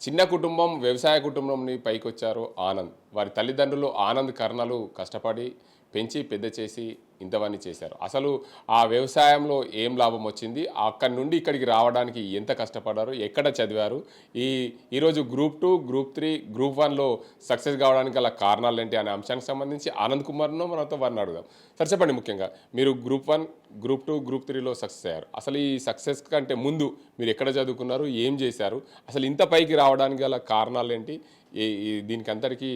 చిన్న కుటుంబం, వ్యవసాయ కుటుంబంని పైకొచ్చారు ఆనంద్. వారి తల్లిదండ్రులు ఆనంద్, కర్ణలు కష్టపడి పెంచి పెద్ద చేసి ఇంతవన్నీ చేశారు. అసలు ఆ వ్యవసాయంలో ఏం లాభం వచ్చింది? అక్కడి నుండి ఇక్కడికి రావడానికి ఎంత కష్టపడ్డారు? ఎక్కడ చదివారు? ఈరోజు గ్రూప్ 2, గ్రూప్ 3, గ్రూప్ 1లో సక్సెస్ కావడానికి గల కారణాలు ఏంటి అనే అంశానికి సంబంధించి ఆనంద్ కుమార్ను మనతో వారిని అడుగుదాం. సార్ చెప్పండి, ముఖ్యంగా మీరు గ్రూప్ 1, గ్రూప్ 2, గ్రూప్ 3లో సక్సెస్ అయ్యారు. అసలు ఈ సక్సెస్ కంటే ముందు మీరు ఎక్కడ చదువుకున్నారు? ఏం చేశారు? అసలు ఇంత పైకి రావడానికి గల కారణాలు ఏంటి? దీనికి అందరికీ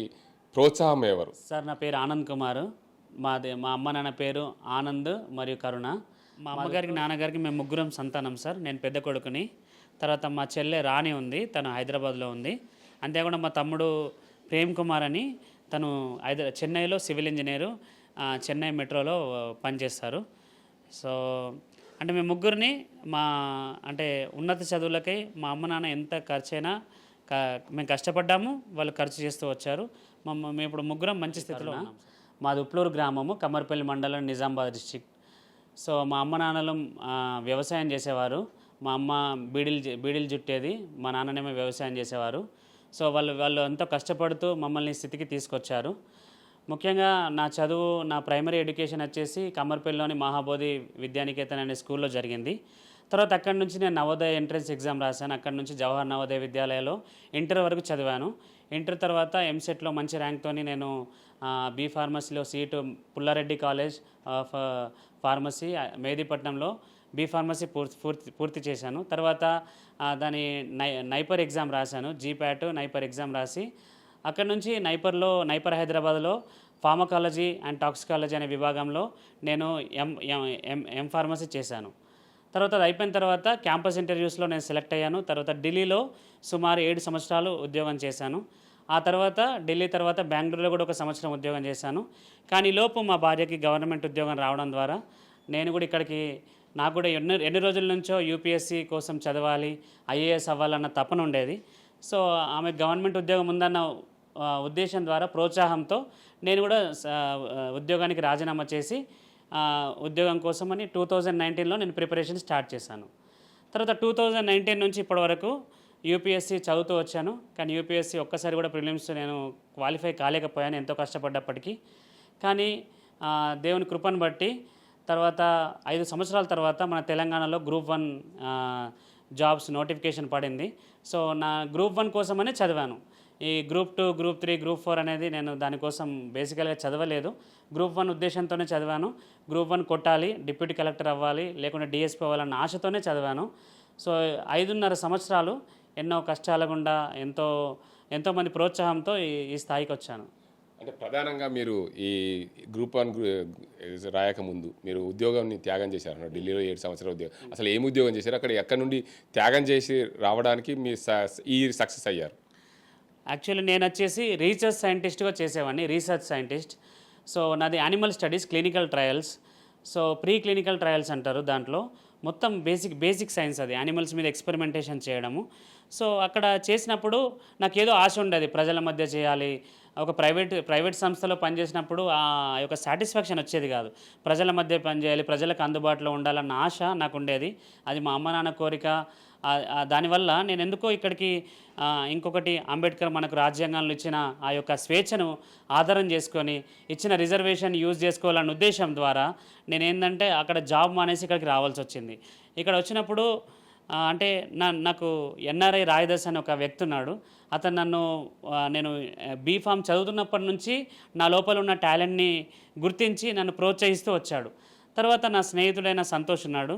ప్రోత్సాహం ఎవరు? సార్ నా పేరు ఆనంద్ కుమార్. మా అమ్మ నాన్న పేరు ఆనంద్ మరియు కరుణ. మా అమ్మగారికి నాన్నగారికి మేము ముగ్గురం సంతానం సార్. నేను పెద్ద కొడుకుని. తర్వాత మా చెల్లె రాణి ఉంది, తను హైదరాబాద్లో ఉంది. అంతేకాకుండా మా తమ్ముడు ప్రేమ్ కుమార్ అని, తను చెన్నైలో సివిల్ ఇంజనీరు, చెన్నై మెట్రోలో పనిచేస్తారు. సో అంటే మేము ముగ్గురిని అంటే ఉన్నత చదువులకై మా అమ్మ నాన్న ఎంత ఖర్చైనా మేము కష్టపడ్డాము, వాళ్ళు ఖర్చు చేస్తూ వచ్చారు. మేము ఇప్పుడు ముగ్గురం మంచి స్థితిలో ఉన్నాం. మాది ఉప్లూరు గ్రామము, కమ్మర్పల్లి మండలం, నిజామాబాద్ డిస్ట్రిక్ట్. సో మా అమ్మ నాన్నలు వ్యవసాయం చేసేవారు. మా అమ్మ బీడీలు జుట్టేది, మా నాన్ననేమో వ్యవసాయం చేసేవారు. సో వాళ్ళు ఎంతో కష్టపడుతూ మమ్మల్ని స్థితికి తీసుకొచ్చారు. ముఖ్యంగా నా ప్రైమరీ ఎడ్యుకేషన్ వచ్చేసి కమ్మర్పల్లిలోని మహాబోధి విద్యానికేతన్ అనే స్కూల్లో జరిగింది. తర్వాత అక్కడి నుంచి నేను నవోదయ ఎంట్రన్స్ ఎగ్జామ్ రాశాను. అక్కడి నుంచి జవహర్ నవోదయ విద్యాలయంలో ఇంటర్ వరకు చదివాను. ఇంటర్ తర్వాత ఎంసెట్లో మంచి ర్యాంక్తో నేను బీ ఫార్మసీలో seat Pulla Reddy college of pharmacy మెహదీపట్నంలో బీ ఫార్మసీ పూర్తి చేశాను. తర్వాత దాని నైపర్ ఎగ్జామ్ రాశాను. జీప్యాట్ నైపర్ ఎగ్జామ్ రాసి అక్కడి నుంచి నైపర్ హైదరాబాద్లో ఫార్మకాలజీ అండ్ టాక్సికాలజీ అనే విభాగంలో నేను ఎం ఫార్మసీ చేశాను. తర్వాత అది అయిపోయిన తర్వాత క్యాంపస్ ఇంటర్వ్యూస్లో నేను సెలెక్ట్ అయ్యాను. తర్వాత ఢిల్లీలో సుమారు 7 సంవత్సరాలు ఉద్యోగం చేశాను. ఆ తర్వాత ఢిల్లీ తర్వాత బెంగళూరులో కూడా 1 సంవత్సరం ఉద్యోగం చేశాను. కానీ లోపు మా భార్యకి గవర్నమెంట్ ఉద్యోగం రావడం ద్వారా నేను కూడా నాకు కూడా ఎన్ని రోజుల నుంచో యూపీఎస్సీ కోసం చదవాలి, ఐఏఎస్ అవ్వాలన్న తపన ఉండేది. సో ఆమె గవర్నమెంట్ ఉద్యోగం ఉందన్న ఉద్దేశం ద్వారా, ప్రోత్సాహంతో నేను కూడా ఉద్యోగానికి రాజీనామా చేసి ఉద్యోగం కోసమని 2019లో నేను ప్రిపరేషన్ స్టార్ట్ చేశాను. తర్వాత 2019 నుంచి ఇప్పటి వరకు యూపీఎస్సీ చదువుతూ వచ్చాను. కానీ యూపీఎస్సీ ఒక్కసారి కూడా ప్రిలిమ్స్ నేను క్వాలిఫై కాలేకపోయాను, ఎంతో కష్టపడ్డప్పటికీ. కానీ దేవుని కృపను బట్టి తర్వాత 5 సంవత్సరాల తర్వాత మన తెలంగాణలో గ్రూప్ 1 జాబ్స్ నోటిఫికేషన్ పడింది. సో నా గ్రూప్ 1 కోసమనే చదివాను. ఈ గ్రూప్ 2, గ్రూప్ 3, గ్రూప్ 4 అనేది నేను దానికోసం బేసికల్గా చదవలేదు. గ్రూప్ 1 ఉద్దేశంతోనే చదివాను. గ్రూప్ 1 కొట్టాలి, డిప్యూటీ కలెక్టర్ అవ్వాలి, లేకుంటే డిఎస్పీ అవ్వాలన్న ఆశతోనే చదివాను. సో 5.5 సంవత్సరాలు ఎన్నో కష్టాల గుండా ఎంతోమంది ప్రోత్సాహంతో ఈ స్థాయికి వచ్చాను. అంటే ప్రధానంగా మీరు ఈ గ్రూప్ 1 రాయకముందు మీరు ఉద్యోగాన్ని త్యాగం చేశారు. ఢిల్లీలో 7 సంవత్సరాల ఉద్యోగం. అసలు ఏం ఉద్యోగం చేశారు? ఎక్కడి నుండి త్యాగం చేసి రావడానికి మీ సక్సెస్ అయ్యారు? యాక్చువల్లీ నేను వచ్చేసి రీసెర్చ్ సైంటిస్ట్గా చేసేవాడిని, రీసెర్చ్ సైంటిస్ట్. సో నాది animal studies, clinical trials. So pre clinical trials అంటారు. దాంట్లో మొత్తం బేసిక్ సైన్స్, అది యానిమల్స్ మీద ఎక్స్పెరిమెంటేషన్ చేయడము. సో అక్కడ చేసినప్పుడు నాకేదో ఆశ ఉండేది, ప్రజల మధ్య చేయాలి. ఒక ప్రైవేట్ సంస్థలో పనిచేసినప్పుడు ఆ యొక్క సాటిస్ఫాక్షన్ వచ్చేది కాదు. ప్రజల మధ్య పనిచేయాలి, ప్రజలకు అందుబాటులో ఉండాలన్న ఆశ నాకు ఉండేది. అది మా అమ్మ నాన్న కోరిక. దానివల్ల నేను ఎందుకో ఇక్కడికి ఇంకొకటి, అంబేద్కర్ మనకు రాజ్యాంగంలో ఇచ్చిన ఆ యొక్క స్వేచ్ఛను ఆధారం చేసుకొని ఇచ్చిన రిజర్వేషన్ యూజ్ చేసుకోవాలన్న ఉద్దేశం ద్వారా నేనేంటంటే అక్కడ జాబ్ మానేసి ఇక్కడికి రావాల్సి వచ్చింది. ఇక్కడ వచ్చినప్పుడు అంటే నాకు ఎన్ఆర్ఐ రాయదాస్ అని ఒక వ్యక్తి ఉన్నాడు. అతను నేను బీఫామ్ చదువుతున్నప్పటి నుంచి నా లోపల ఉన్న టాలెంట్ని గుర్తించి నన్ను ప్రోత్సహిస్తూ వచ్చాడు. తర్వాత నా స్నేహితుడైన సంతోష్ ఉన్నాడు.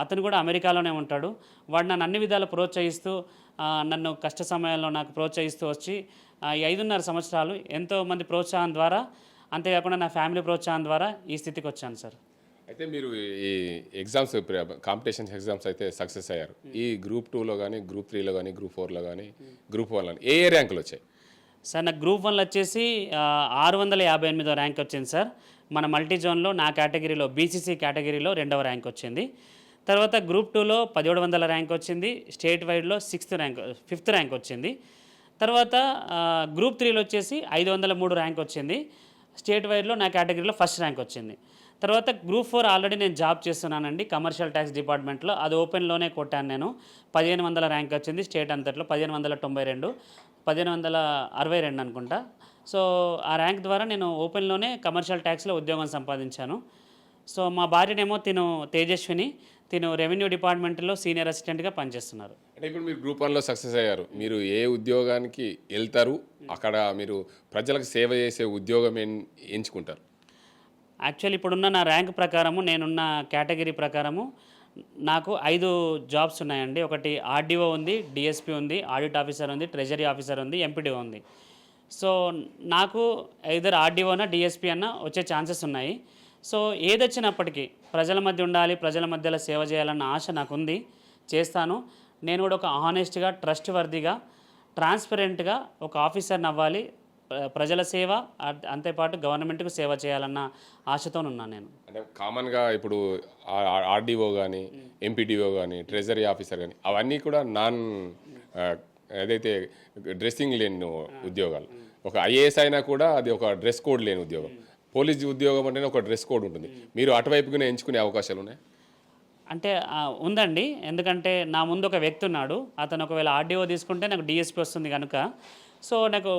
అతను కూడా అమెరికాలోనే ఉంటాడు. వాడు నన్ను అన్ని విధాలు ప్రోత్సహిస్తూ, నన్ను కష్ట సమయాల్లో నాకు ప్రోత్సహిస్తూ వచ్చి ఈ 5.5 సంవత్సరాలు ఎంతోమంది ప్రోత్సాహం ద్వారా, అంతేకాకుండా నా ఫ్యామిలీ ప్రోత్సాహం ద్వారా ఈ స్థితికి వచ్చాను సార్. అయితే మీరు ఈ ఎగ్జామ్స్, కాంపిటీషన్ ఎగ్జామ్స్ అయితే సక్సెస్ అయ్యారు. ఈ గ్రూప్ 2లో కానీ, గ్రూప్ 3లో కానీ, గ్రూప్ 4లో కానీ, గ్రూప్ 1లో కానీ ఏ ర్యాంకులు వచ్చాయి సార్? నాకు గ్రూప్ 1లో వచ్చేసి 658వ ర్యాంక్ వచ్చింది సార్. మన మల్టీ జోన్లో నా కేటగిరీలో, బీసీసీ కేటగిరీలో 2వ ర్యాంక్ వచ్చింది. తర్వాత గ్రూప్ 2లో 1700 ర్యాంక్ వచ్చింది. స్టేట్ వైడ్లో 5th ర్యాంక్ వచ్చింది. తర్వాత గ్రూప్ 3లో వచ్చేసి 503 ర్యాంక్ వచ్చింది. స్టేట్ వైడ్లో నా కేటగిరీలో 1st ర్యాంక్ వచ్చింది. తర్వాత గ్రూప్ 4 ఆల్రెడీ నేను జాబ్ చేస్తున్నానండి కమర్షియల్ ట్యాక్స్ డిపార్ట్మెంట్లో. అది ఓపెన్లోనే కొట్టాను నేను. 1500 ర్యాంక్ వచ్చింది స్టేట్ అంతట్లో, 1592, 1562 అనుకుంటా. సో ఆ ర్యాంక్ ద్వారా నేను ఓపెన్లోనే కమర్షియల్ ట్యాక్స్లో ఉద్యోగం సంపాదించాను. సో మా భార్యనేమో తిను తేజస్విని, తిను రెవెన్యూ డిపార్ట్మెంట్లో సీనియర్ అసిస్టెంట్గా పనిచేస్తున్నారు. అంటే ఇప్పుడు మీరు గ్రూప్ 1లో సక్సెస్ అయ్యారు. మీరు ఏ ఉద్యోగానికి వెళ్తారు, అక్కడ మీరు ప్రజలకు సేవ చేసే ఉద్యోగం ఎంచుకుంటారు? యాక్చువల్లీ ఇప్పుడున్న నా ర్యాంక్ ప్రకారము, నేనున్న కేటగిరీ ప్రకారము నాకు 5 జాబ్స్ ఉన్నాయండి. ఒకటి ఆర్డీఓ ఉంది, డిఎస్పీ ఉంది, ఆడిట్ ఆఫీసర్ ఉంది, ట్రెజరీ ఆఫీసర్ ఉంది, ఎంపీడీఓ ఉంది. సో నాకు ఐదర్ ఆర్డీఓనా డిఎస్పీ అన్న వచ్చే ఛాన్సెస్ ఉన్నాయి. సో ఏదొచ్చినప్పటికీ ప్రజల మధ్య ఉండాలి, ప్రజల మధ్యలో సేవ చేయాలన్న ఆశ నాకుంది, చేస్తాను. నేను కూడా ఒక హానెస్ట్గా, ట్రస్ట్ వర్దిగా, ట్రాన్స్పరెంట్గా ఒక ఆఫీసర్ని అవ్వాలి. ప్రజల సేవ అంతేపాటు గవర్నమెంట్కు సేవ చేయాలన్న ఆశతో ఉన్నాను నేను. అంటే కామన్గా ఇప్పుడు ఆర్డీఓ కానీ, ఎంపీడీఓ కానీ, ట్రెజరీ ఆఫీసర్ కానీ అవన్నీ కూడా ఏదైతే డ్రెస్సింగ్ లేని ఉద్యోగాలు. ఒక ఐఏఎస్ అయినా కూడా అది ఒక డ్రెస్ కోడ్ లేని ఉద్యోగం. పోలీస్ ఉద్యోగం అంటేనే ఒక డ్రెస్ కోడ్ ఉంటుంది. మీరు అటువైపుగానే ఎంచుకునే అవకాశాలు ఉన్నాయి? అంటే ఉందండి. ఎందుకంటే నా ముందు ఒక వ్యక్తి ఉన్నాడు. అతను ఒకవేళ ఆర్డీఓ తీసుకుంటే నాకు డిఎస్పీ వస్తుంది కనుక, సో నాకు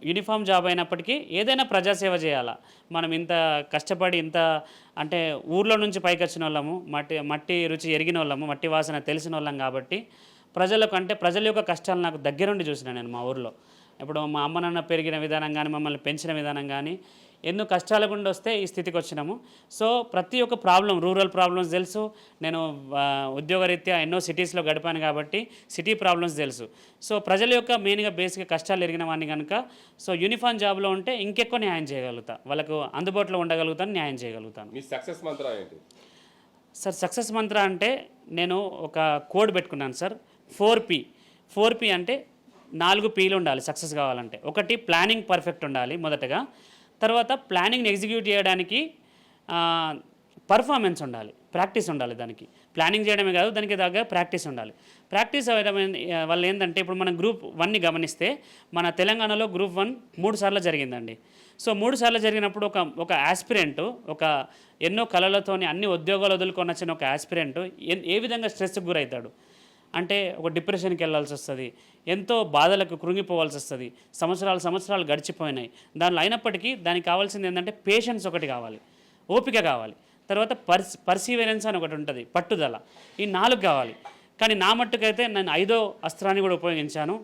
యూనిఫామ్ జాబ్ అయినప్పటికీ ఏదైనా ప్రజాసేవ చేయాలా. మనం ఇంత కష్టపడి ఇంత అంటే ఊర్లో నుంచి పైకి వచ్చిన వాళ్ళము, మట్టి రుచి ఎరిగిన వాళ్ళము, మట్టి వాసన తెలిసిన వాళ్ళం కాబట్టి ప్రజలకు అంటే ప్రజల యొక్క కష్టాలు నాకు దగ్గరుండి చూసిన నేను మా ఊర్లో. ఇప్పుడు మా అమ్మ నాన్న పెరిగిన విధానం కానీ, మమ్మల్ని పెంచిన విధానం కానీ ఎన్నో కష్టాల గుండా వస్తే ఈ స్థితికి వచ్చినాము. సో ప్రతి ఒక్క ప్రాబ్లం, రూరల్ ప్రాబ్లమ్స్ తెలుసు. నేను ఉద్యోగరీత్యా ఎన్నో సిటీస్లో గడిపాను కాబట్టి సిటీ ప్రాబ్లమ్స్ తెలుసు. సో ప్రజల యొక్క మెయిన్గా బేసిక్గా కష్టాలు ఎరిగిన వాడిని కనుక సో యూనిఫామ్ జాబ్లో ఉంటే ఇంకెక్కువ న్యాయం చేయగలుగుతా, వాళ్ళకు అందుబాటులో ఉండగలుగుతాను, న్యాయం చేయగలుగుతాను. మీ సక్సెస్ మంత్ర ఏంటి సార్? సక్సెస్ మంత్ర అంటే నేను ఒక కోడ్ పెట్టుకున్నాను సార్, 4P అంటే 4 Pలు ఉండాలి సక్సెస్ కావాలంటే. ఒకటి ప్లానింగ్ పర్ఫెక్ట్ ఉండాలి మొదటగా. తర్వాత ప్లానింగ్ని ఎగ్జిక్యూట్ చేయడానికి పర్ఫార్మెన్స్ ఉండాలి, ప్రాక్టీస్ ఉండాలి. దానికి ప్లానింగ్ చేయడమే కాదు, దానికి దగ్గర ప్రాక్టీస్ ఉండాలి. ప్రాక్టీస్ అవ్వడం వల్ల ఏంటంటే ఇప్పుడు మనం గ్రూప్ 1ని గమనిస్తే మన తెలంగాణలో గ్రూప్ 1 3 సార్లు జరిగిందండి. సో 3 సార్లు జరిగినప్పుడు ఒక యాస్పిరెంట్, ఒక ఎన్నో కళలతోని అన్ని ఉద్యోగాలు వదులుకొని వచ్చిన ఒక యాస్పిరెంట్ ఏ విధంగా స్ట్రెస్కి గురవుతాడు అంటే ఒక డిప్రెషన్కి వెళ్ళాల్సి వస్తుంది, ఎంతో బాధలకు కృంగిపోవాల్సి వస్తుంది. సంవత్సరాలు గడిచిపోయినాయి. దానిలో అయినప్పటికీ దానికి కావాల్సింది ఏంటంటే పేషెన్స్ ఒకటి కావాలి, ఓపిక కావాలి, తర్వాత పర్సీవరెన్స్ అని ఒకటి ఉంటుంది, పట్టుదల. ఈ 4 కావాలి. కానీ నా మట్టుకైతే నేను 5వ అస్త్రాన్ని కూడా ఉపయోగించాను.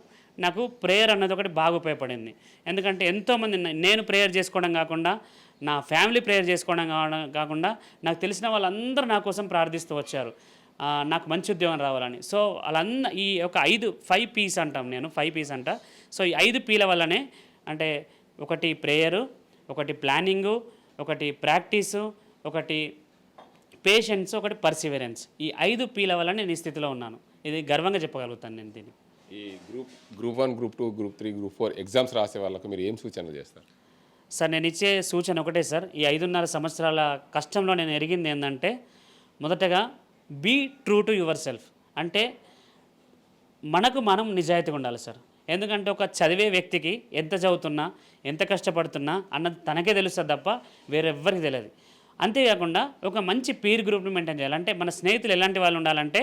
నాకు ప్రేయర్ అన్నది ఒకటి బాగా ఉపయోగపడింది. ఎందుకంటే ఎంతోమంది నేను ప్రేయర్ చేసుకోవడం కాకుండా, నా ఫ్యామిలీ ప్రేయర్ చేసుకోవడం కాకుండా నాకు తెలిసిన వాళ్ళందరూ నా కోసం ప్రార్థిస్తూ వచ్చారు, నాకు మంచి ఉద్యోగం రావాలని. సో ఈ ఒక 5 P's అంటాం, నేను 5 P's అంట. సో ఈ 5 Pల వల్లనే అంటే ఒకటి ప్రేయరు, ఒకటి ప్లానింగు, ఒకటి ప్రాక్టీసు, ఒకటి పేషెన్స్, ఒకటి పర్సివరెన్స్. ఈ 5 Pల వల్ల నేను ఈ స్థితిలో ఉన్నాను. ఇది గర్వంగా చెప్పగలుగుతాను నేను దీన్ని. ఈ group 1, group 2, group 3, group 4 exams రాసే వాళ్ళకు మీరు ఏం సూచనలు చేస్తారు? సార్ నేను ఇచ్చే సూచన ఒకటే సార్. ఈ 5.5 సంవత్సరాల కష్టంలో నేను ఎరిగింది ఏంటంటే, మొదటగా be true to yourself. అంటే మనకు మనం నిజాయితీగా ఉండాలి సార్. ఎందుకంటే ఒక చదివే వ్యక్తికి ఎంత చదువుతున్నా, ఎంత కష్టపడుతున్నా అన్నది తనకే తెలుస్తుంది తప్ప వేరెవ్వరికి తెలియదు. అంతేకాకుండా ఒక మంచి పీర్ గ్రూప్ని మెయింటైన్ చేయాలి. అంటే మన స్నేహితులు ఎలాంటి వాళ్ళు ఉండాలంటే,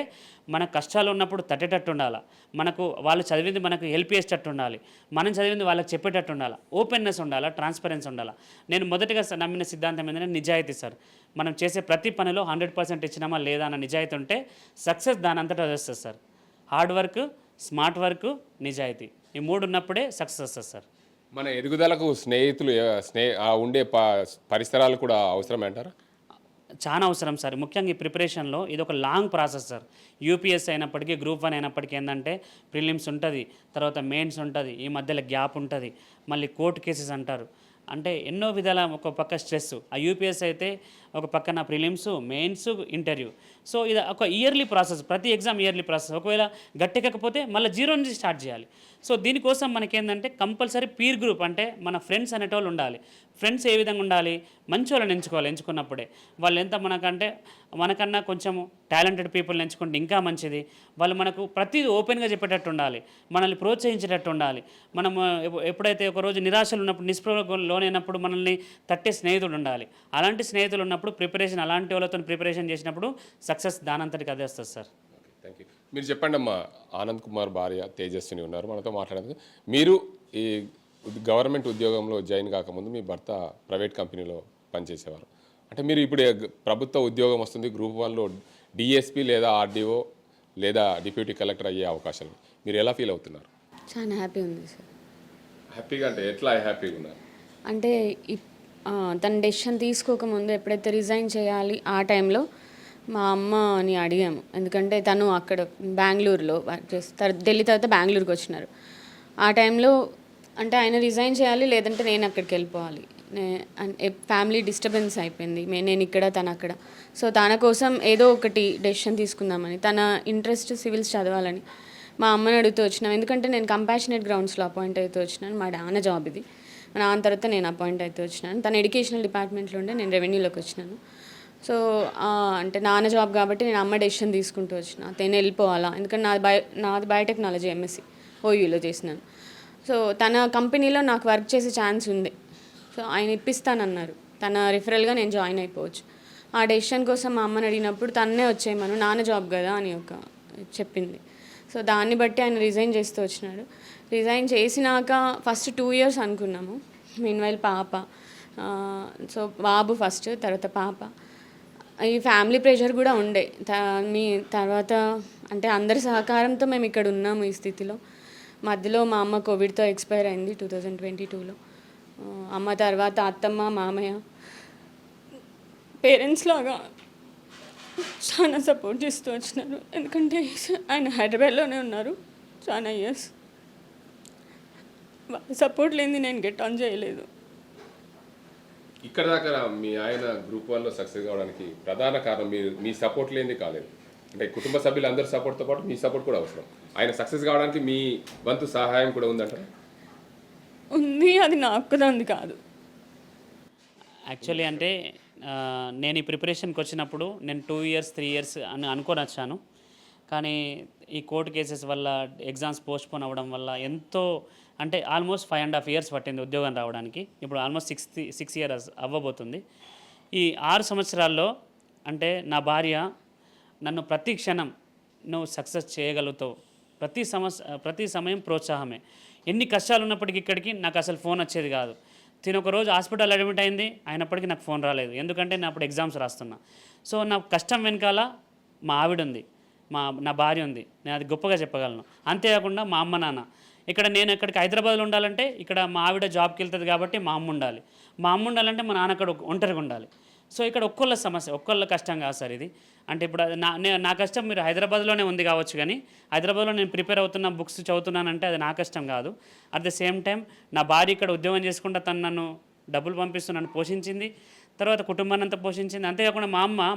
మన కష్టాలు ఉన్నప్పుడు తట్టేటట్టు ఉండాలి, మనకు వాళ్ళు చదివింది మనకు హెల్ప్ చేసేటట్టు ఉండాలి, మనం చదివింది వాళ్ళకి చెప్పేటట్టు ఉండాలి, ఓపెన్నెస్ ఉండాలి, ట్రాన్స్పరెన్సీ ఉండాలి. నేను మొదటిగా నమ్మిన సిద్ధాంతం ఏంటంటే నిజాయితీ సార్. మనం చేసే ప్రతి పనిలో 100% ఇచ్చినామా లేదా అన్న నిజాయితీ ఉంటే సక్సెస్ దాని అంతటా వస్తుంది sir. Hard work, smart work, నిజాయితీ, ఈ 3 ఉన్నప్పుడే సక్సెస్ వస్తుంది సార్. మన ఎదుగుదలకు స్నేహితులు ఉండే పరిసరాలు కూడా అవసరం అంటారా? చాలా అవసరం సార్. ముఖ్యంగా ఈ ప్రిపరేషన్లో ఇది ఒక లాంగ్ ప్రాసెస్ సార్. యూపీఎస్సీ అయినప్పటికీ, గ్రూప్ 1 అయినప్పటికీ ఏంటంటే ప్రిలిమ్స్ ఉంటుంది, తర్వాత మెయిన్స్ ఉంటుంది, ఈ మధ్యలో గ్యాప్ ఉంటుంది, మళ్ళీ కోర్టు కేసెస్ అంటారు. అంటే ఎన్నో విధాల ఒక పక్క స్ట్రెస్. ఆ యూపీఎస్సీ అయితే ఒక పక్కన ప్రిలిమ్స్, మెయిన్స్, ఇంటర్వ్యూ. సో ఇది ఒక ఇయర్లీ ప్రాసెస్, ప్రతి ఎగ్జామ్ ఇయర్లీ ప్రాసెస్. ఒకవేళ గట్టెక్కకపోతే మళ్ళీ 0 నుంచి స్టార్ట్ చేయాలి. సో దీనికోసం మనకేంటంటే కంపల్సరీ పీర్ గ్రూప్ అంటే మన ఫ్రెండ్స్ అనేటోళ్ళు ఉండాలి. ఫ్రెండ్స్ ఏ విధంగా ఉండాలి? మంచి వాళ్ళని ఎంచుకోవాలి. ఎంచుకున్నప్పుడే వాళ్ళు ఎంత మనకన్నా కొంచెం టాలెంటెడ్ పీపుల్ని ఎంచుకుంటే ఇంకా మంచిది. వాళ్ళు మనకు ప్రతిదీ ఓపెన్గా చెప్పేటట్టు ఉండాలి, మనల్ని ప్రోత్సహించేటట్టు ఉండాలి. మనం ఎప్పుడైతే ఒకరోజు నిరాశలు ఉన్నప్పుడు, నిస్పృహలో లోనైనప్పుడు మనల్ని తట్టే స్నేహితుడు ఉండాలి. అలాంటి స్నేహితులు ఉన్నప్పుడు ఉన్నప్పుడు ప్రిపరేషన్ అలాంటి వాళ్ళతో ప్రిపరేషన్ చేసినప్పుడు సక్సెస్ దానంతటికి అదే వస్తుంది సార్. Thank you. మీరు చెప్పండి అమ్మా, ఆనంద్ కుమార్ భార్య తేజస్విని ఉన్నారు మనతో మాట్లాడేందుకు. మీరు ఈ గవర్నమెంట్ ఉద్యోగంలో జాయిన్ కాకముందు మీ భర్త ప్రైవేట్ కంపెనీలో పనిచేసేవారు. అంటే మీరు ఇప్పుడు ప్రభుత్వ ఉద్యోగం వస్తుంది, గ్రూప్ 1లో డిఎస్పి లేదా ఆర్డీఓ లేదా డిప్యూటీ కలెక్టర్ అయ్యే అవకాశాలు, మీరు ఎలా ఫీల్ అవుతున్నారు? చాలా హ్యాపీ ఉంది సార్. హ్యాపీగా అంటే ఎట్లా హ్యాపీగా ఉన్నారు? అంటే తన డెసిషన్ తీసుకోకముందు ఎప్పుడైతే రిజైన్ చేయాలి ఆ టైంలో మా అమ్మని అడిగాము. ఎందుకంటే తను అక్కడ బెంగళూరులో వర్క్ చేస్తారు, ఢిల్లీ తర్వాత బెంగళూరుకి వచ్చినారు. ఆ టైంలో అంటే ఆయన రిజైన్ చేయాలి, లేదంటే నేను అక్కడికి వెళ్ళిపోవాలి. ఫ్యామిలీ డిస్టర్బెన్స్ అయిపోయింది, నేను ఇక్కడ తను అక్కడ. సో తన కోసం ఏదో ఒకటి డెసిషన్ తీసుకుందామని, తన ఇంట్రెస్ట్ సివిల్స్ చదవాలని మా అమ్మని అడుగుతూ వచ్చినాం. ఎందుకంటే నేను కంపాషనేట్ గ్రౌండ్స్లో అపాయింట్ అవుతూ వచ్చినాను. మా నాన్న జాబ్ ఇది, మా నాన్న తర్వాత నేను అపాయింట్ అవుతూ వచ్చినాను. తను ఎడ్యుకేషనల్ డిపార్ట్మెంట్లో ఉండే, నేను రెవెన్యూలోకి వచ్చినాను. సో అంటే నాన్న జాబ్ కాబట్టి నేను అమ్మ డెసిషన్ తీసుకుంటూ వచ్చిన, నేను వెళ్ళిపోవాలా. ఎందుకంటే నాది బయోటెక్నాలజీ ఎంఎస్సి ఓయూలో చేసినాను. సో తన కంపెనీలో నాకు వర్క్ చేసే ఛాన్స్ ఉంది. సో ఆయన ఇప్పిస్తానన్నారు, తన రిఫరల్గా నేను జాయిన్ అయిపోవచ్చు. ఆ డెసిషన్ కోసం మా అమ్మని అడిగినప్పుడు తన్నే వచ్చేయమను, నాన్న జాబ్ కదా అని చెప్పింది. సో దాన్ని బట్టి ఆయన రిజైన్ చేస్తూ వచ్చినాడు. రిజైన్ చేసినాక ఫస్ట్ 2 years అనుకున్నాము. మీన్వైల్ పాప, సో బాబు ఫస్ట్, తర్వాత పాప. ఈ ఫ్యామిలీ ప్రెషర్ కూడా ఉండే. మీ తర్వాత అంటే అందరి సహకారంతో మేము ఇక్కడ ఉన్నాము ఈ స్థితిలో. మధ్యలో మా అమ్మ కోవిడ్తో ఎక్స్పైర్ అయింది 2022లో. అమ్మ తర్వాత అత్తమ్మ, మామయ్య పేరెంట్స్ లాగా చాలా సపోర్ట్ చేస్తూ వచ్చినారు. ఎందుకంటే ఆయన హైదరాబాద్లోనే ఉన్నారు చాలా ఇయర్స్. సపోర్ట్ లేనిది నేను గెట్ ఆన్ చేయలేదు. ఇక్కడ దాకా మీ ఆయన గ్రూప్ 1లో సక్సెస్ కావడానికి ప్రధాన కారణం మీ సపోర్ట్ లేనిది కాలేదు. అంటే కుటుంబ సభ్యులు అందరి సపోర్ట్తో పాటు మీ సపోర్ట్ కూడా అవసరం. ఆయన సక్సెస్ కావడానికి మీ వంతు సహాయం కూడా ఉందంటారా? ఉంది, అది నాకు ఉంది కాదు. యాక్చువల్లీ అంటే నేను ఈ ప్రిపరేషన్కి వచ్చినప్పుడు నేను 2 years 3 years అని అనుకొని వచ్చాను. కానీ ఈ కోర్టు కేసెస్ వల్ల ఎగ్జామ్స్ పోస్ట్పోన్ అవ్వడం వల్ల ఎంతో అంటే ఆల్మోస్ట్ 5.5 years పట్టింది ఉద్యోగం రావడానికి. ఇప్పుడు ఆల్మోస్ట్ 6 years అవ్వబోతుంది. ఈ 6 సంవత్సరాల్లో అంటే నా భార్య నన్ను ప్రతి క్షణం నువ్వు సక్సెస్ చేయగలుగుతావు, ప్రతి సమయం ప్రోత్సాహమే. ఎన్ని కష్టాలు ఉన్నప్పటికీ ఇక్కడికి నాకు అసలు ఫోన్ వచ్చేది కాదు. తిని ఒక రోజు హాస్పిటల్ అడ్మిట్ అయింది, అయినప్పటికీ నాకు ఫోన్ రాలేదు. ఎందుకంటే నేను అప్పుడు ఎగ్జామ్స్ రాస్తున్నా. సో నా కష్టం వెనకాల మా ఆవిడ ఉంది, నా భార్య ఉంది, నేను అది గొప్పగా చెప్పగలను. అంతేకాకుండా మా అమ్మ నాన్న. ఇక్కడ నేను ఇక్కడికి హైదరాబాద్లో ఉండాలంటే ఇక్కడ మా ఆవిడ జాబ్కి వెళ్తుంది కాబట్టి మా అమ్మ ఉండాలి. మా అమ్మ ఉండాలంటే మా నాన్న అక్కడ ఒంటరిగా ఉండాలి. సో ఇక్కడ ఒక్కళ్ళ సమస్య, ఒక్కళ్ళ కష్టం కాదు సార్ ఇది. అంటే ఇప్పుడు నా కష్టం మీరు హైదరాబాద్లోనే ఉంది కావచ్చు, కానీ హైదరాబాద్లో నేను ప్రిపేర్ అవుతున్న బుక్స్ చదువుతున్నానంటే అది నా కష్టం కాదు. అట్ ద సేమ్ టైం నా భార్య ఇక్కడ ఉద్యోగం చేసుకుంటా తను నన్ను డబ్బులు పంపిస్తూ నన్ను పోషించింది, తర్వాత కుటుంబాన్ని అంతా పోషించింది. అంతేకాకుండా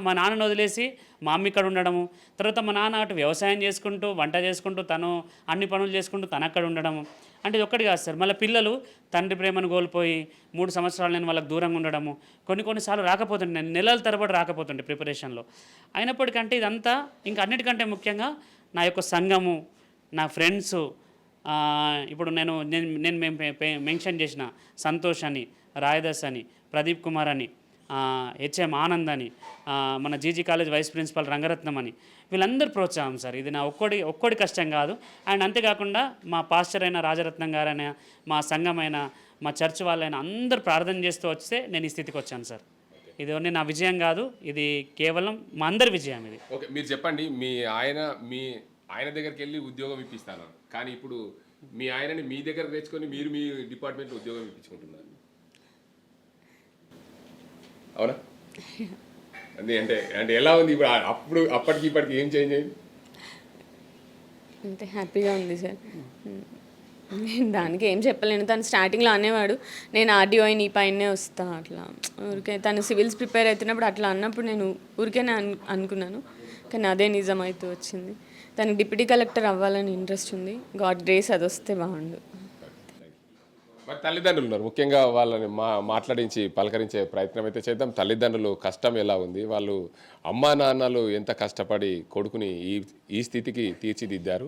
మా నాన్నను వదిలేసి మా అమ్మ ఇక్కడ ఉండడము, తర్వాత మా నాన్న అటు వ్యవసాయం చేసుకుంటూ వంట చేసుకుంటూ తను అన్ని పనులు చేసుకుంటూ తను అక్కడ ఉండడము. అంటే ఇది ఒక్కటి కాదు సార్, మళ్ళీ పిల్లలు తండ్రి ప్రేమను కోల్పోయి 3 సంవత్సరాలు నేను వాళ్ళకి దూరంగా ఉండడము. కొన్నిసార్లు రాకపోతుండే, నేను నెలల తరబడి రాకపోతుండే ప్రిపరేషన్లో. అయినప్పటికంటే ఇదంతా ఇంకా అన్నిటికంటే ముఖ్యంగా నా యొక్క సంఘము, నా ఫ్రెండ్సు. ఇప్పుడు నేను మెన్షన్ చేసిన సంతోష్ అని, రాయదాస్ అని, ప్రదీప్ కుమార్ అని, హెచ్ఎం ఆనంద్ అని, మన GG college vice principal Rangaratnam అని, వీళ్ళందరూ ప్రోత్సాహం సార్. ఇది నా ఒక్కడి కష్టం కాదు. అండ్ అంతేకాకుండా మా పాస్టర్ అయిన రాజరత్నం గారైనా, మా సంఘమైన, మా చర్చ్ వాళ్ళైనా అందరూ ప్రార్థన చేస్తూ వస్తే నేను ఈ స్థితికి వచ్చాను సార్. ఇది ఓన్లీ నా విజయం కాదు, ఇది కేవలం మా అందరి విజయం ఇది. ఓకే, మీరు చెప్పండి. మీ ఆయన దగ్గరికి వెళ్ళి ఉద్యోగం ఇప్పిస్తాను, కానీ ఇప్పుడు మీ ఆయనని మీ దగ్గర తెచ్చుకొని మీరు మీ డిపార్ట్మెంట్లో ఉద్యోగం ఇప్పించుకుంటున్నారు, అవునా? అంటే ఎలా ఉంది ఇప్పుడు? అప్పటికి ఇప్పటికి ఏం చేంజ్ అయింది? అంతే హ్యాపీగా ఉంది సార్. నేను దానికి ఏం చెప్పలేను. తను స్టార్టింగ్లో అనేవాడు నేను ఆర్డీఓ నీ పైనే వస్తా అట్లా ఊరికే. తను సివిల్స్ ప్రిపేర్ అవుతున్నప్పుడు అట్లా అన్నప్పుడు నేను ఊరికేనే అనుకున్నాను, కానీ అదే నిజం అవుతూ వచ్చింది. తనకి డిప్యూటీ కలెక్టర్ అవ్వాలని ఇంట్రెస్ట్ ఉంది. గాడ్ గ్రేస్ అది వస్తే బాగుండు. మరి తల్లిదండ్రులు ఉన్నారు, ముఖ్యంగా వాళ్ళని మాట్లాడించి పలకరించే ప్రయత్నం అయితే చేద్దాం. తల్లిదండ్రులు కష్టం ఎలా ఉంది, వాళ్ళు అమ్మా నాన్నలు ఎంత కష్టపడి కొడుకుని ఈ స్థితికి తీర్చిదిద్దారు.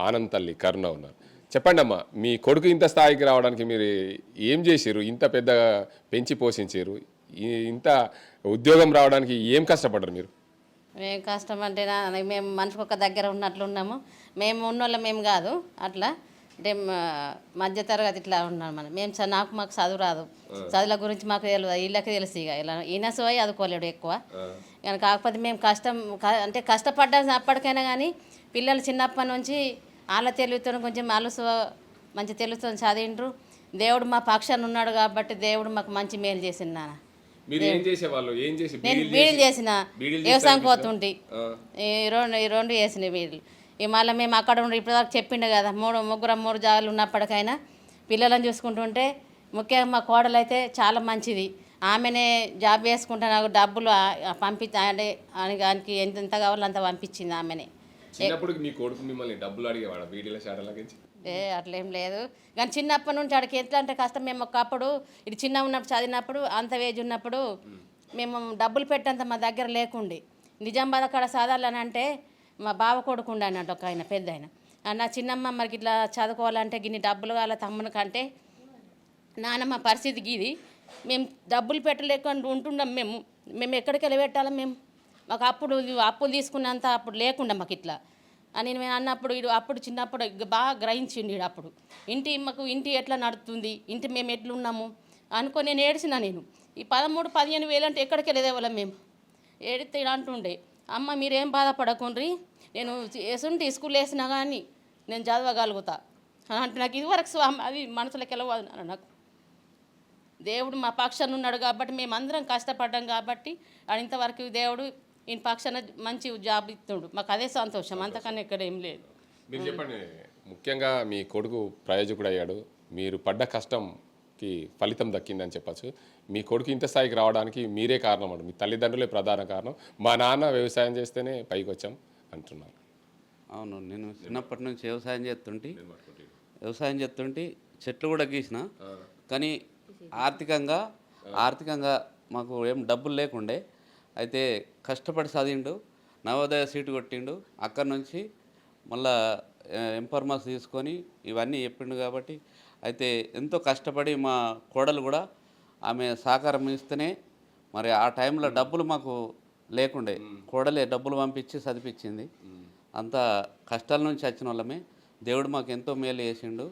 ఆనంద్ తల్లి కరుణ ఉన్నారు. చెప్పండి అమ్మా, మీ కొడుకు ఇంత స్థాయికి రావడానికి మీరు ఏం చేసిర్రు? ఇంత పెద్దగా పెంచి పోషించారు, ఇంత ఉద్యోగం రావడానికి ఏం కష్టపడ్డారు మీరు? మేము కష్టం అంటే మేము మనిషికి ఒక దగ్గర ఉన్నట్లు ఉన్నాము. మేము ఉన్నోళ్ళం మేము కాదు అట్లా అంటే మధ్య తరగతి ఇట్లా ఉన్నాం మనం. మేము మాకు చదువు రాదు, చదువుల గురించి మాకు తెలియదు, వీళ్ళకి తెలుసు. ఇక ఇలా ఈయన సోయి చదువుకోలేడు ఎక్కువ. కానీ కాకపోతే మేము అంటే కష్టపడ్డాం అప్పటికైనా. కానీ పిల్లలు చిన్నప్పటి నుంచి వాళ్ళ తెలుగుతో కొంచెం మంచి తెలుగుతో చదివిండ్రు. దేవుడు మా పక్షాన ఉన్నాడు కాబట్టి దేవుడు మాకు మంచి మేలు చేసిండు నాన్న. మీరు ఏం చేసేవాళ్ళు? ఏం చేసి నేను బీడీలు చేసిన, వ్యవసాయం పోతుంటే ఈ రెండు చేసిన బీడీలు. ఇక మళ్ళీ మేము అక్కడ ఉండి ఇప్పటిదాకా చెప్పిండే కదా, మూడు జాగాలు ఉన్నప్పటికైనా పిల్లలను చూసుకుంటుంటే ముఖ్యంగా మా కోడలు అయితే చాలా మంచిది. ఆమెనే జాబ్ చేసుకుంటే నాకు డబ్బులు అంటే ఆయనకి ఎంత కావాలో అంత పంపించింది ఆమెనే. చిన్నప్పుడు మీ కొడుకు మిమ్మల్ని డబ్బులు అడిగేవాడు బీడీల షాడలకి? అట్లేం లేదు. కానీ చిన్నప్పటి నుంచి ఆడికి ఎట్లా అంటే కష్టం. మేము ఒకప్పుడు ఇది చిన్న ఉన్నప్పుడు చదివినప్పుడు అంత ఏజ్ ఉన్నప్పుడు మేము డబ్బులు పెట్టేంత మా దగ్గర లేకుండే. నిజామాబాద్ అక్కడ చదవాలని అంటే మా బావ కొడుకుండే అన్నట్టు ఒక ఆయన పెద్ద ఆయన. నా చిన్నమ్మ మరికి ఇట్లా చదువుకోవాలంటే గిన్ని డబ్బులు కావాల తమ్ముని కంటే నాన్నమ్మ పరిస్థితికి ఇది మేము డబ్బులు పెట్టలేకుండా ఉంటున్నాం. మేము ఎక్కడికి వెళ్ళి పెట్టాలి? మాకు అప్పులు తీసుకున్నంత అప్పుడు లేకుండా మాకు ఇట్లా అని నేను అన్నప్పుడు అప్పుడు చిన్నప్పుడు బాగా గ్రహించిండు అప్పుడు ఇంటి ఎట్లా నడుస్తుంది, ఇంటి మేము ఎట్లున్నాము అనుకొని నేను ఏడ్చిన. నేను ఈ 13-15 వేలు అంటే ఎక్కడికి వెళ్ళేదేవాళ్ళం మేము. ఏడితే ఇలా అంటుండే, అమ్మ మీరేం బాధపడకుండ్రి, నేను ఎసుంటి స్కూల్ వేసినా కానీ నేను చదవగలుగుతా అని అంటే నాకు ఇదివరకు అది మనసులోకి వెళ్ళవదు నాన్న. నాకు దేవుడు మా పక్షాన ఉన్నాడు కాబట్టి మేము అందరం కష్టపడ్డాం కాబట్టి ఇంతవరకు దేవుడు ఈయన పక్షాన మంచి జాబ్ ఇస్తుండు. మాకు అదే సంతోషం, అంతకన్నా ఇక్కడ ఏం లేదు. మీరు చెప్పండి, ముఖ్యంగా మీ కొడుకు ప్రయోజకుడు అయ్యాడు, మీరు పడ్డ కష్టంకి ఫలితం దక్కిందని చెప్పచ్చు. మీ కొడుకు ఇంత స్థాయికి రావడానికి మీరే కారణం అండి, మీ తల్లిదండ్రులే ప్రధాన కారణం. మా నాన్న వ్యవసాయం చేస్తేనే పైకి వచ్చాం అంటున్నారు. అవును, నేను చిన్నప్పటి నుంచి వ్యవసాయం చేస్తుంటే చెట్లు కూడా గీసిన. కానీ ఆర్థికంగా మాకు ఏం డబ్బులు లేకుండే. అయితే కష్టపడి చదివిండు, నవోదయ సీటు కొట్టిండు. అక్కడి నుంచి మళ్ళా ఎంఫార్మసీ తీసుకొని ఇవన్నీ చెప్పిండు. కాబట్టి అయితే ఎంతో కష్టపడి మా కోడలు కూడా ఆమె సహకారం ఇస్తేనే మరి ఆ టైంలో డబ్బులు మాకు లేకుండే, కోడలే డబ్బులు పంపించి చదివించింది. అంత కష్టాల నుంచి వచ్చిన వాళ్ళమే. దేవుడు మాకు ఎంతో మేలు చేసిండు,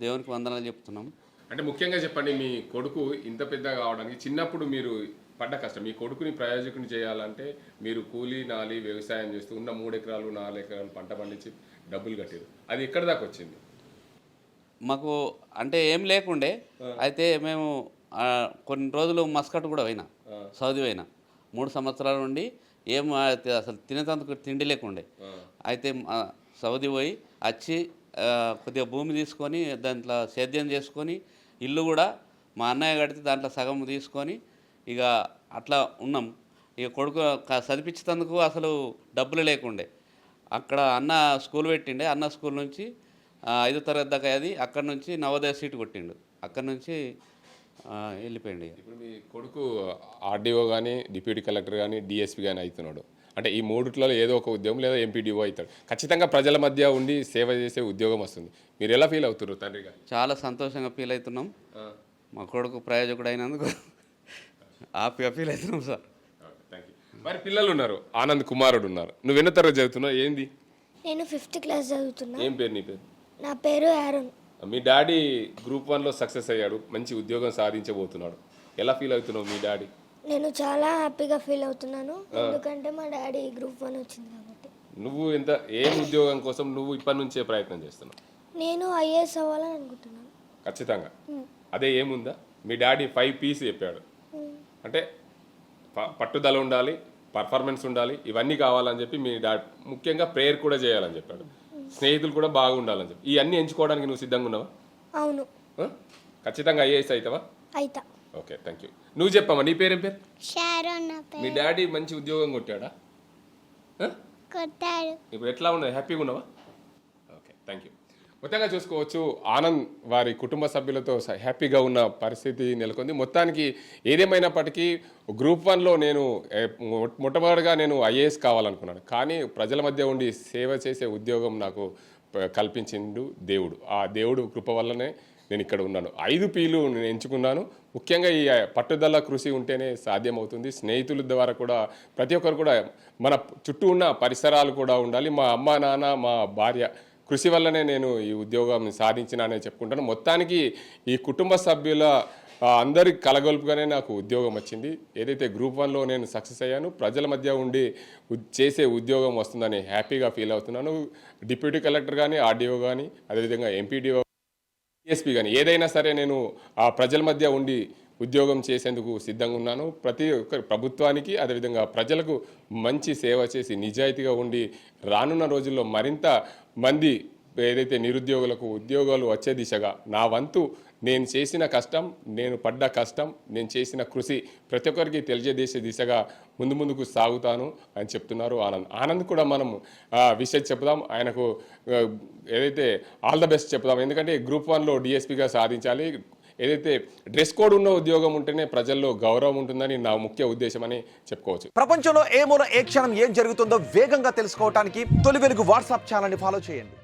దేవునికి వందనాలు చెప్తున్నాం. అంటే ముఖ్యంగా చెప్పండి, మీ కొడుకు ఇంత పెద్దగా కావడానికి చిన్నప్పుడు మీరు పడ్డ కష్టం, మీ కొడుకుని ప్రయోజకుని చేయాలంటే మీరు కూలీ నాలి వ్యవసాయం చేస్తూ ఉన్న 3 ఎకరాలు 4 ఎకరాలు పంట పండించి డబ్బులు కట్టారు. అది ఎక్కడి దాకా వచ్చింది? మాకు అంటే ఏం లేకుండే. అయితే మేము కొన్ని రోజులు మస్కట్ కూడా పోయినా, సౌదీ పోయినా. 3 సంవత్సరాల నుండి ఏం అసలు తినేందుకు తిండి లేకుండే. అయితే సౌదీ పోయి వచ్చి కొద్దిగా భూమి తీసుకొని దాంట్లో సేద్యం చేసుకొని ఇల్లు కూడా మా అన్నయ్య కడితే దాంట్లో సగం తీసుకొని ఇక అట్లా ఉన్నాం. ఇక కొడుకు చదివించేందుకు అసలు డబ్బులు లేకుండే. అక్కడ అన్న స్కూల్ పెట్టిండే, అన్న స్కూల్ నుంచి 5వ తరగతి దాకా అది. అక్కడ నుంచి నవోదయ సీటు కొట్టిండు, అక్కడ నుంచి వెళ్ళిపోయింది. ఇప్పుడు మీ కొడుకు ఆర్డీఓ కానీ, డిప్యూటీ కలెక్టర్ కానీ, డిఎస్పీ కానీ అవుతున్నాడు. అంటే ఈ 3 ఏదో ఒక ఉద్యోగం లేదా ఎంపీడీఓ అవుతాడు. ఖచ్చితంగా ప్రజల మధ్య ఉండి సేవ చేసే ఉద్యోగం వస్తుంది. మీరు ఎలా ఫీల్ అవుతున్నారు తండ్రిగా? చాలా సంతోషంగా ఫీల్ అవుతున్నాం. మా కొడుకు ప్రయోజకుడు అయినందుకు హ్యాపీగా ఫీల్ అవుతున్నాం సార్. Thank you. మరి పిల్లలు ఉన్నారు, ఆనంద్ కుమారుడు ఉన్నారు. నువ్వు ఎన్నో తరగతి చదువుతున్నావు? ఏంది? నేను 5th క్లాస్ చదువుతున్నా. ఏం పేరు నీ పేరు? నా పేరు ఆరోన్. మీ డాడీ గ్రూప్ 1లో సక్సెస్ అయ్యాడు, మంచి ఉద్యోగం సాధించబోతున్నాడు. ఎలా ఫీల్ అవుతున్నావు మీ డాడీ? నేను చాలా హ్యాపీగా ఫీల్ అవుతున్నాను, ఎందుకంటే మా డాడీ గ్రూప్ 1 వచ్చింది కాబట్టి. నువ్వు ఏం ఉద్యోగం కోసం నువ్వు ఇప్పటి నుంచే ప్రయత్నం చేస్తున్నావు? నేను ఐఏఎస్ అవ్వాలని అనుకుంటున్నాను. ఖచ్చితంగా అదే ఏముందా? మీ డాడీ 5 P's చెప్పాడు. అంటే పట్టుదల ఉండాలి, పర్ఫార్మెన్స్ ఉండాలి, ఇవన్నీ కావాలని చెప్పి మీ డాడీ ముఖ్యంగా ప్రేయర్ కూడా చేయాలని చెప్పాడు. స్నేహితులు కూడా బాగుండాలని చెప్పి ఇవన్నీ ఎంచుకోవడానికి నువ్వు సిద్ధంగా ఉన్నావా? అవును. ఖచ్చితంగా ఐఏఎస్ అవుతావా? అయితా. Okay, thank you. నువ్వు చెప్పమ్మా, నీ పేరేం పేరు? షారోన్. మీ డాడీ మంచి ఉద్యోగం కొట్టాడా? కొట్టాడు. ఇప్పుడు ఎట్లా ఉన్నది? హ్యాపీగా ఉన్నావా? Okay, thank you. మొత్తంగా చూసుకోవచ్చు, ఆనంద్ వారి కుటుంబ సభ్యులతో హ్యాపీగా ఉన్న పరిస్థితి నెలకొంది. మొత్తానికి ఏదేమైనప్పటికీ గ్రూప్ 1లో నేను మొట్టమొదటిగా నేను ఐఏఎస్ కావాలనుకున్నాను. కానీ ప్రజల మధ్య ఉండి సేవ చేసే ఉద్యోగం నాకు కల్పించిండు దేవుడు. ఆ దేవుడు కృప వల్లనే నేను ఇక్కడ ఉన్నాను. 5 Pలు నేను ఎంచుకున్నాను. ముఖ్యంగా ఈ పట్టుదల కృషి ఉంటేనే సాధ్యమవుతుంది. స్నేహితుల ద్వారా కూడా ప్రతి ఒక్కరు కూడా మన చుట్టూ ఉన్న పరిసరాలు కూడా ఉండాలి. మా అమ్మ నాన్న మా భార్య కృషి వల్లనే నేను ఈ ఉద్యోగం సాధించినానే చెప్పుకుంటాను. మొత్తానికి ఈ కుటుంబ సభ్యుల అందరి కలగొలుపుగానే నాకు ఉద్యోగం వచ్చింది. ఏదైతే గ్రూప్ 1లో నేను సక్సెస్ అయ్యాను, ప్రజల మధ్య ఉండి చేసే ఉద్యోగం వస్తుందని హ్యాపీగా ఫీల్ అవుతున్నాను. డిప్యూటీ కలెక్టర్ కానీ, ఆర్డీఓ కానీ, అదేవిధంగా ఎంపీడీఓ, డిఎస్పీ కానీ ఏదైనా సరే నేను ఆ ప్రజల మధ్య ఉండి ఉద్యోగం చేసేందుకు సిద్ధంగా ఉన్నాను. ప్రతి ఒక్క ప్రభుత్వానికి అదేవిధంగా ప్రజలకు మంచి సేవ చేసి నిజాయితీగా ఉండి రానున్న రోజుల్లో మరింత మంది ఏదైతే నిరుద్యోగులకు ఉద్యోగాలు వచ్చే దిశగా నా వంతు నేను చేసిన కష్టం, నేను పడ్డ కష్టం, నేను చేసిన కృషి ప్రతి ఒక్కరికి తెలియజేసే దిశగా ముందుకు సాగుతాను అని చెప్తున్నారు ఆనంద్ కూడా మనం విషయం చెప్దాం. ఆయనకు ఏదైతే ఆల్ ద బెస్ట్ చెప్దాం. ఎందుకంటే గ్రూప్ 1లో డిఎస్పీగా సాధించాలి. ఏదైతే డ్రెస్ కోడ్ ఉన్న ఉద్యోగం ఉంటేనే ప్రజల్లో గౌరవం ఉంటుందని నా ముఖ్య ఉద్దేశం అని చెప్పుకోవచ్చు. ప్రపంచంలో ఏ మూల ఏ క్షణం ఏం జరుగుతుందో వేగంగా తెలుసుకోవడానికి తొలి వెలుగు వాట్సాప్ ఛానల్ని ఫాలో చేయండి.